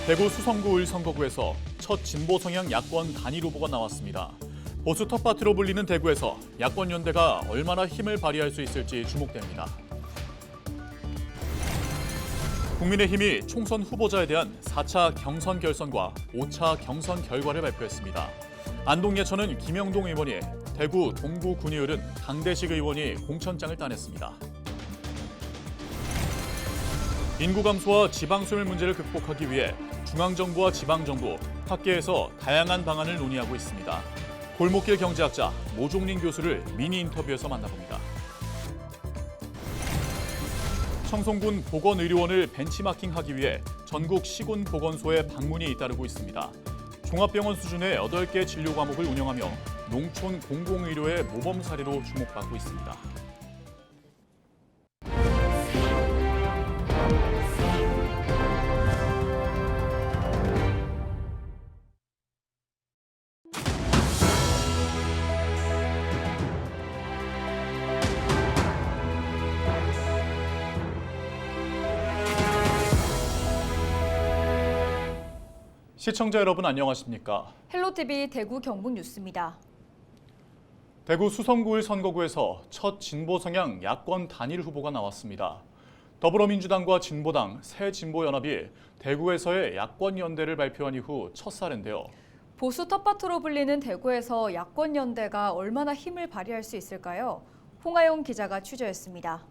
대구 수성구 을선거구에서 첫 진보 성향 야권 단일 후보가 나왔습니다. 보수 텃밭으로 불리는 대구에서 야권 연대가 얼마나 힘을 발휘할 수 있을지 주목됩니다. 국민의힘이 총선 후보자에 대한 4차 경선 결선과 5차 경선 결과를 발표했습니다. 안동예천은 김영동 의원이, 대구 동구 군의을은 강대식 의원이 공천장을 따냈습니다. 인구 감소와 지방 소멸 문제를 극복하기 위해 중앙정부와 지방정부, 학계에서 다양한 방안을 논의하고 있습니다. 골목길 경제학자 모종린 교수를 미니 인터뷰에서 만나봅니다. 청송군 보건의료원을 벤치마킹하기 위해 전국 시군보건소에 방문이 잇따르고 있습니다. 종합병원 수준의 8개 진료 과목을 운영하며 농촌 공공의료의 모범 사례로 주목받고 있습니다. 시청자 여러분 안녕하십니까? 헬로티비 대구 경북 뉴스입니다. 대구 수성구 선거구에서 첫 진보 성향 야권 단일 후보가 나왔습니다. 더불어민주당과 진보당, 새진보연합이 대구에서의 야권 연대를 발표한 이후 첫 사례인데요. 보수 텃밭으로 불리는 대구에서 야권 연대가 얼마나 힘을 발휘할 수 있을까요? 홍하영 기자가 취재했습니다.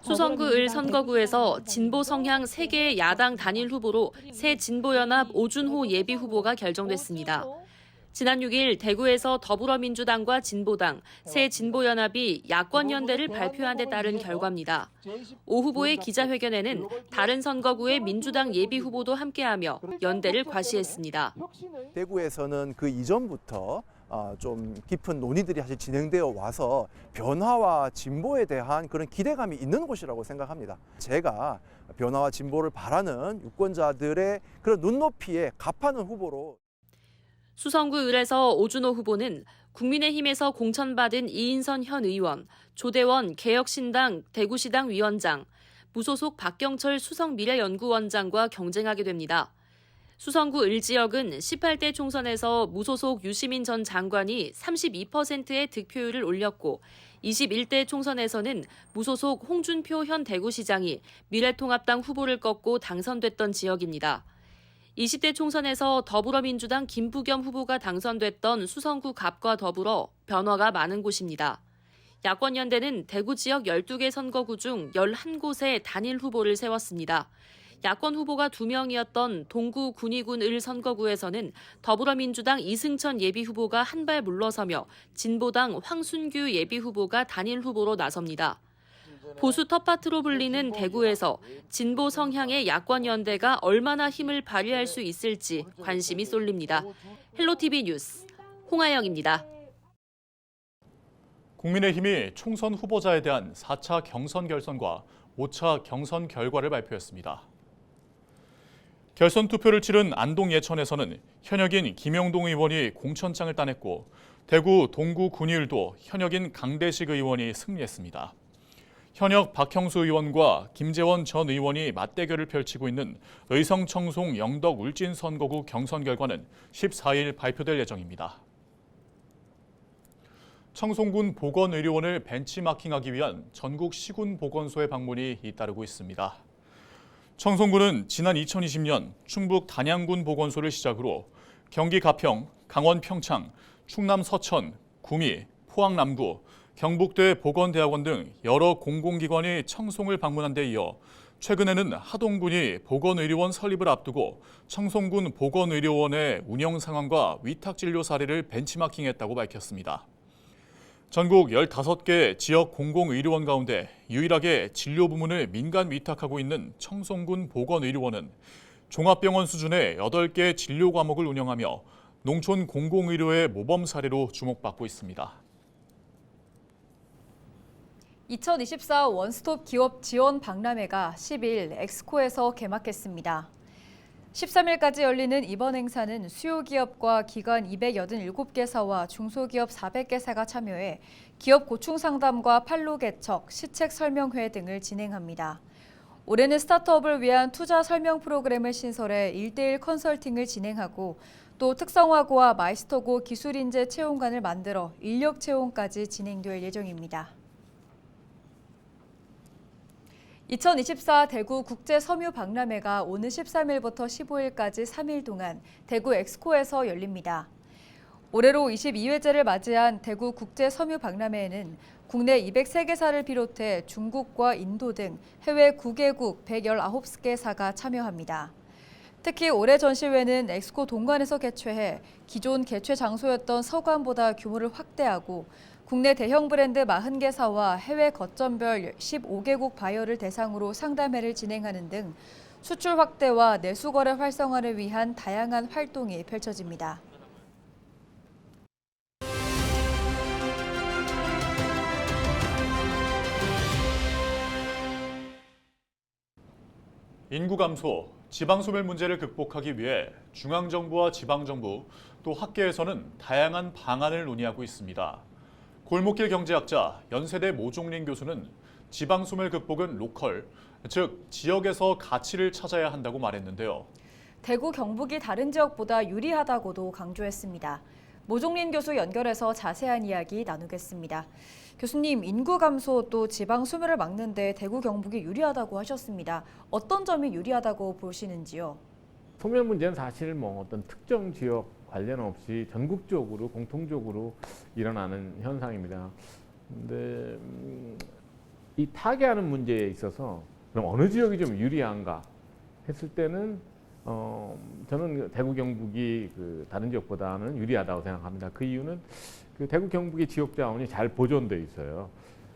수성구 을 선거구에서 진보 성향 3개의 야당 단일 후보로 새진보연합 오준호 예비후보가 결정됐습니다. 지난 6일 대구에서 더불어민주당과 진보당, 새진보연합이 야권 연대를 발표한 데 따른 결과입니다. 오 후보의 기자회견에는 다른 선거구의 민주당 예비후보도 함께하며 연대를 과시했습니다. 대구에서는 그 이전부터 좀 깊은 논의들이 사실 진행되어 와서 변화와 진보에 대한 그런 기대감이 있는 곳이라고 생각합니다. 제가 변화와 진보를 바라는 유권자들의 그런 눈높이에 갑하는 후보로. 수성구 을에서 오준호 후보는 국민의힘에서 공천받은 이인선 현 의원, 조대원 개혁신당 대구시당 위원장, 무소속 박경철 수성미래연구원장과 경쟁하게 됩니다. 수성구 을 지역은 18대 총선에서 무소속 유시민 전 장관이 32%의 득표율을 올렸고 21대 총선에서는 무소속 홍준표 현 대구시장이 미래통합당 후보를 꺾고 당선됐던 지역입니다. 20대 총선에서 더불어민주당 김부겸 후보가 당선됐던 수성구 갑과 더불어 변화가 많은 곳입니다. 야권연대는 대구 지역 12개 선거구 중 11곳에 단일 후보를 세웠습니다. 야권 후보가 2명이었던 동구 군위군 을 선거구에서는 더불어민주당 이승천 예비후보가 한 발 물러서며 진보당 황순규 예비후보가 단일 후보로 나섭니다. 보수 텃밭으로 불리는 대구에서 진보 성향의 야권 연대가 얼마나 힘을 발휘할 수 있을지 관심이 쏠립니다. 헬로티비 뉴스 홍하영입니다. 국민의힘이 총선 후보자에 대한 4차 경선 결선과 5차 경선 결과를 발표했습니다. 결선 투표를 치른 안동 예천에서는 현역인 김영동 의원이 공천장을 따냈고 대구 동구 군의을도 현역인 강대식 의원이 승리했습니다. 현역 박형수 의원과 김재원 전 의원이 맞대결을 펼치고 있는 의성 청송 영덕 울진 선거구 경선 결과는 14일 발표될 예정입니다. 청송군 보건의료원을 벤치마킹하기 위한 전국 시군보건소의 방문이 잇따르고 있습니다. 청송군은 지난 2020년 충북 단양군 보건소를 시작으로 경기 가평, 강원 평창, 충남 서천, 구미, 포항 남구, 경북대 보건대학원 등 여러 공공기관이 청송을 방문한 데 이어 최근에는 하동군이 보건의료원 설립을 앞두고 청송군 보건의료원의 운영 상황과 위탁진료 사례를 벤치마킹했다고 밝혔습니다. 전국 15개 지역 공공의료원 가운데 유일하게 진료 부문을 민간 위탁하고 있는 청송군 보건의료원은 종합병원 수준의 8개 진료 과목을 운영하며 농촌 공공의료의 모범 사례로 주목받고 있습니다. 2024 원스톱 기업 지원 박람회가 10일 엑스코에서 개막했습니다. 13일까지 열리는 이번 행사는 수요 기업과 기관 287개사와 중소기업 400개사가 참여해 기업 고충 상담과 판로 개척, 시책 설명회 등을 진행합니다. 올해는 스타트업을 위한 투자 설명 프로그램을 신설해 1:1 컨설팅을 진행하고 또 특성화고와 마이스터고 기술인재 채용관을 만들어 인력 채용까지 진행될 예정입니다. 2024 대구 국제섬유박람회가 오는 13일부터 15일까지 3일 동안 대구 엑스코에서 열립니다. 올해로 22회째를 맞이한 대구 국제섬유박람회에는 국내 203개사를 비롯해 중국과 인도 등 해외 9개국 119개사가 참여합니다. 특히 올해 전시회는 엑스코 동관에서 개최해 기존 개최 장소였던 서관보다 규모를 확대하고 국내 대형 브랜드 40개사와 해외 거점별 15개국 바이어를 대상으로 상담회를 진행하는 등 수출 확대와 내수 거래 활성화를 위한 다양한 활동이 펼쳐집니다. 인구 감소, 지방 소멸 문제를 극복하기 위해 중앙정부와 지방정부 또 학계에서는 다양한 방안을 논의하고 있습니다. 골목길 경제학자 연세대 모종린 교수는 지방 소멸 극복은 로컬, 즉 지역에서 가치를 찾아야 한다고 말했는데요. 대구 경북이 다른 지역보다 유리하다고도 강조했습니다. 모종린 교수 연결해서 자세한 이야기 나누겠습니다. 교수님, 인구 감소 또 지방 소멸을 막는 데 대구 경북이 유리하다고 하셨습니다. 어떤 점이 유리하다고 보시는지요? 소멸 문제는 사실 어떤 특정 지역 관련 없이 전국적으로 공통적으로 일어나는 현상입니다. 근데 이 타개하는 문제에 있어서 그럼 어느 지역이 좀 유리한가 했을 때는 저는 대구 경북이 다른 지역보다는 유리하다고 생각합니다. 그 이유는 대구 경북의 지역 자원이 잘 보존돼 있어요.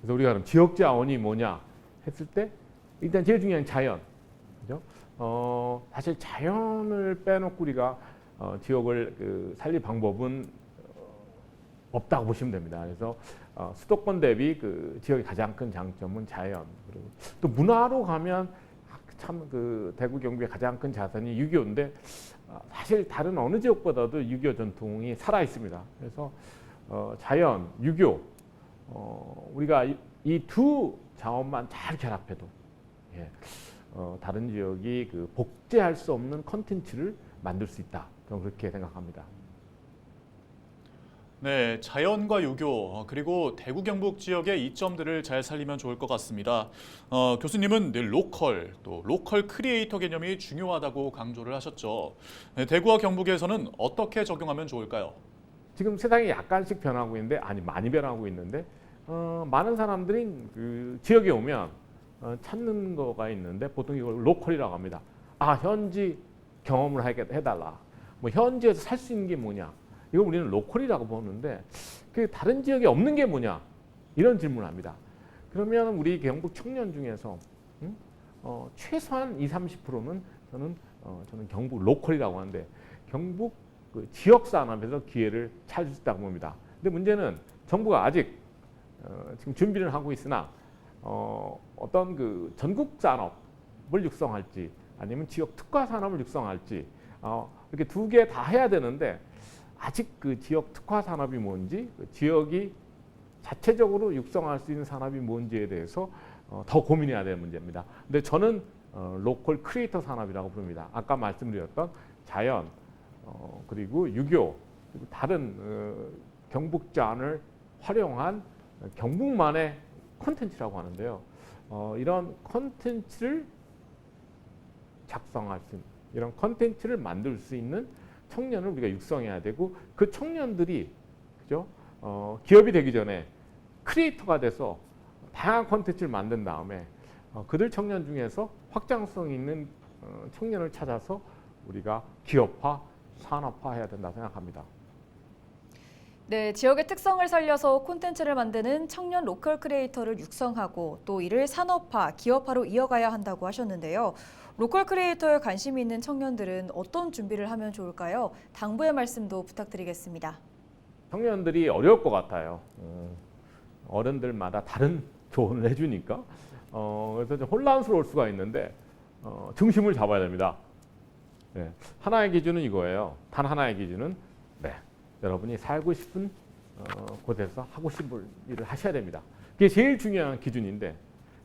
그래서 우리가 그럼 지역 자원이 뭐냐 했을 때 일단 제일 중요한 자연, 그죠? 사실 자연을 빼놓고 우리가 지역을 살릴 방법은 없다고 보시면 됩니다. 그래서 수도권 대비 지역의 가장 큰 장점은 자연. 그리고 또 문화로 가면 참 대구 경북의 가장 큰 자산이 유교인데 사실 다른 어느 지역보다도 유교 전통이 살아 있습니다. 그래서 자연, 유교, 우리가 이 두 자원만 잘 결합해도 다른 지역이 복제할 수 없는 컨텐츠를 만들 수 있다. 저는 그렇게 생각합니다. 네, 자연과 유교 그리고 대구 경북 지역의 이점들을 잘 살리면 좋을 것 같습니다. 교수님은 늘 로컬, 또 로컬 크리에이터 개념이 중요하다고 강조를 하셨죠. 네, 대구와 경북에서는 어떻게 적용하면 좋을까요? 지금 세상이 약간씩 변하고 있는데, 아니 많이 변하고 있는데 많은 사람들이 지역에 오면 찾는 거가 있는데 보통 이걸 로컬이라고 합니다. 현지 경험을 해달라. 현지에서 살 수 있는 게 뭐냐? 이걸 우리는 로컬이라고 보는데 다른 지역에 없는 게 뭐냐? 이런 질문을 합니다. 그러면 우리 경북 청년 중에서 최소한 20-30%는 저는 경북 로컬이라고 하는데 경북 지역 산업에서 기회를 찾을 수 있다고 봅니다. 근데 문제는 정부가 아직 지금 준비를 하고 있으나 어떤 전국 산업을 육성할지 아니면 지역 특화 산업을 육성할지 이렇게 두 개 다 해야 되는데 아직 지역 특화 산업이 뭔지 지역이 자체적으로 육성할 수 있는 산업이 뭔지에 대해서 더 고민해야 될 문제입니다. 근데 저는 로컬 크리에이터 산업이라고 부릅니다. 아까 말씀드렸던 자연 그리고 유교 그리고 다른 경북 자원을 활용한 경북만의 콘텐츠라고 하는데요. 이런 콘텐츠를 작성할 수 있는 이런 콘텐츠를 만들 수 있는 청년을 우리가 육성해야 되고 그 청년들이 그죠? 기업이 되기 전에 크리에이터가 돼서 다양한 콘텐츠를 만든 다음에 그들 청년 중에서 확장성 있는 청년을 찾아서 우리가 기업화, 산업화해야 된다고 생각합니다. 네, 지역의 특성을 살려서 콘텐츠를 만드는 청년 로컬 크리에이터를 육성하고 또 이를 산업화, 기업화로 이어가야 한다고 하셨는데요. 로컬 크리에이터에 관심이 있는 청년들은 어떤 준비를 하면 좋을까요? 당부의 말씀도 부탁드리겠습니다. 청년들이 어려울 것 같아요. 어른들마다 다른 조언을 해주니까 그래서 좀 혼란스러울 수가 있는데 중심을 잡아야 됩니다. 네, 하나의 기준은 이거예요. 단 하나의 기준은 여러분이 살고 싶은 곳에서 하고 싶은 일을 하셔야 됩니다. 그게 제일 중요한 기준인데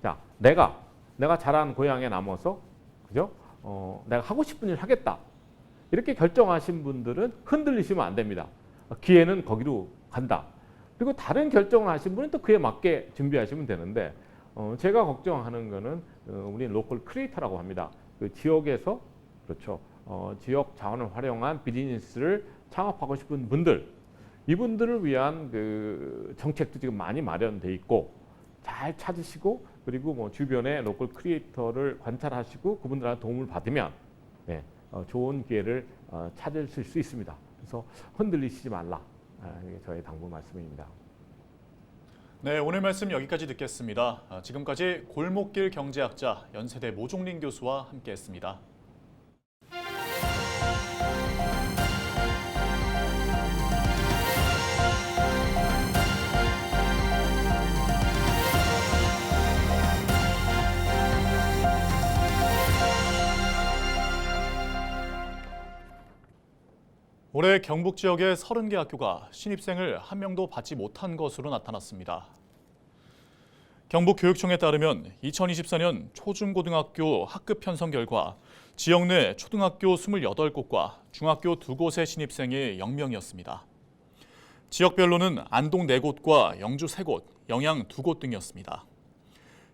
자, 내가 내가 자란 고향에 남아서 그죠? 내가 하고 싶은 일 하겠다. 이렇게 결정하신 분들은 흔들리시면 안 됩니다. 기회는 거기로 간다. 그리고 다른 결정을 하신 분은 또 그에 맞게 준비하시면 되는데 제가 걱정하는 거는 우리 로컬 크리에이터라고 합니다. 그 지역에서 그렇죠. 지역 자원을 활용한 비즈니스를 창업하고 싶은 분들, 이분들을 위한 그 정책도 지금 많이 마련돼 있고 잘 찾으시고 그리고 뭐 주변의 로컬 크리에이터를 관찰하시고 그분들한테 도움을 받으면 네, 좋은 기회를 찾으실 수 있습니다. 그래서 흔들리시지 말라. 이게 저의 당부 말씀입니다. 네, 오늘 말씀 여기까지 듣겠습니다. 지금까지 골목길 경제학자 연세대 모종린 교수와 함께했습니다. 올해 경북 지역의 30개 학교가 신입생을 한 명도 받지 못한 것으로 나타났습니다. 경북교육청에 따르면 2024년 초중고등학교 학급 편성 결과 지역 내 초등학교 28곳과 중학교 2곳의 신입생이 0명이었습니다. 지역별로는 안동 4곳과 영주 3곳, 영양 2곳 등이었습니다.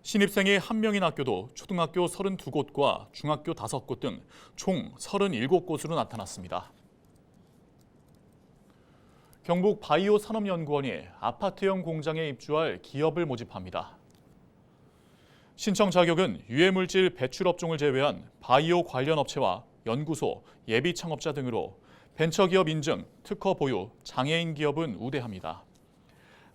신입생이 1명인 학교도 초등학교 32곳과 중학교 5곳 등 총 37곳으로 나타났습니다. 경북 바이오 산업연구원이 아파트형 공장에 입주할 기업을 모집합니다. 신청 자격은 유해물질 배출 업종을 제외한 바이오 관련 업체와 연구소, 예비 창업자 등으로 벤처기업 인증, 특허 보유, 장애인 기업은 우대합니다.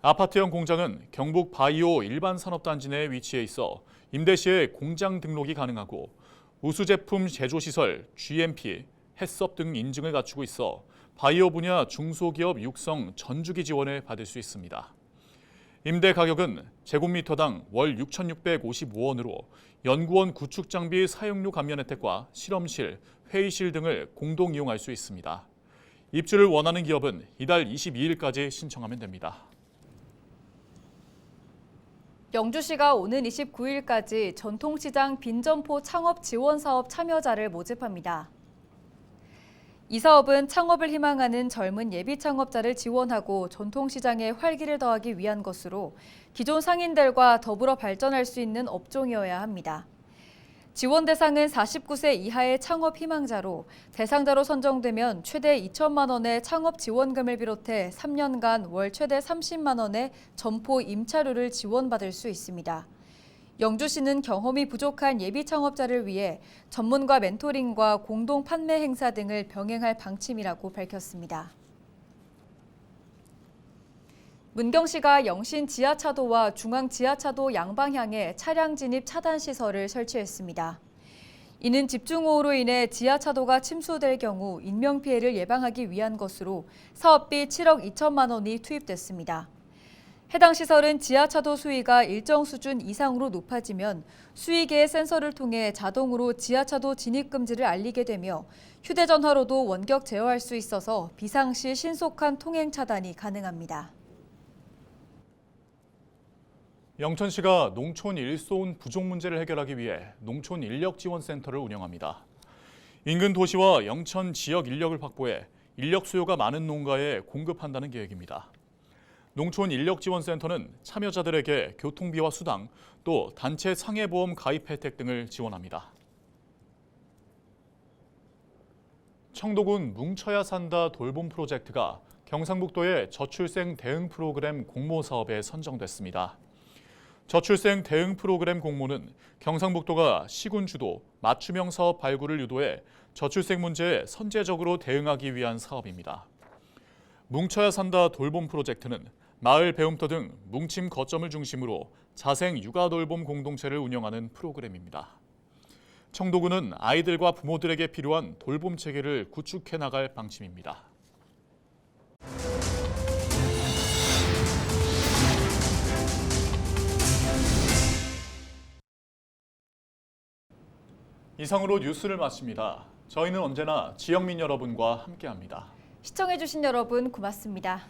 아파트형 공장은 경북 바이오 일반 산업단지 내에 위치해 있어 임대 시에 공장 등록이 가능하고 우수 제품 제조시설, GMP, 해썹 등 인증을 갖추고 있어 바이오 분야 중소기업 육성 전주기 지원을 받을 수 있습니다. 임대 가격은 제곱미터당 월 6,655원으로 연구원 구축 장비 사용료 감면 혜택과 실험실, 회의실 등을 공동 이용할 수 있습니다. 입주를 원하는 기업은 이달 22일까지 신청하면 됩니다. 영주시가 오는 29일까지 전통시장 빈점포 창업 지원 사업 참여자를 모집합니다. 이 사업은 창업을 희망하는 젊은 예비 창업자를 지원하고 전통시장에 활기를 더하기 위한 것으로 기존 상인들과 더불어 발전할 수 있는 업종이어야 합니다. 지원 대상은 49세 이하의 창업 희망자로 대상자로 선정되면 최대 2천만 원의 창업 지원금을 비롯해 3년간 월 최대 30만 원의 점포 임차료를 지원받을 수 있습니다. 영주시는 경험이 부족한 예비 창업자를 위해 전문가 멘토링과 공동 판매 행사 등을 병행할 방침이라고 밝혔습니다. 문경시가 영신 지하차도와 중앙 지하차도 양방향에 차량 진입 차단 시설을 설치했습니다. 이는 집중호우로 인해 지하차도가 침수될 경우 인명피해를 예방하기 위한 것으로 사업비 7억 2천만 원이 투입됐습니다. 해당 시설은 지하차도 수위가 일정 수준 이상으로 높아지면 수위계의 센서를 통해 자동으로 지하차도 진입 금지를 알리게 되며 휴대전화로도 원격 제어할 수 있어서 비상시 신속한 통행 차단이 가능합니다. 영천시가 농촌 일손 부족 문제를 해결하기 위해 농촌 인력 지원센터를 운영합니다. 인근 도시와 영천 지역 인력을 확보해 인력 수요가 많은 농가에 공급한다는 계획입니다. 농촌 인력지원센터는 참여자들에게 교통비와 수당, 또 단체 상해보험 가입 혜택 등을 지원합니다. 청도군 뭉쳐야 산다 돌봄 프로젝트가 경상북도의 저출생 대응 프로그램 공모 사업에 선정됐습니다. 저출생 대응 프로그램 공모는 경상북도가 시군 주도 맞춤형 사업 발굴을 유도해 저출생 문제에 선제적으로 대응하기 위한 사업입니다. 뭉쳐야 산다 돌봄 프로젝트는 마을 배움터 등 뭉침 거점을 중심으로 자생 육아 돌봄 공동체를 운영하는 프로그램입니다. 청도군은 아이들과 부모들에게 필요한 돌봄 체계를 구축해 나갈 방침입니다. 이상으로 뉴스를 마칩니다. 저희는 언제나 지역민 여러분과 함께합니다. 시청해주신 여러분 고맙습니다.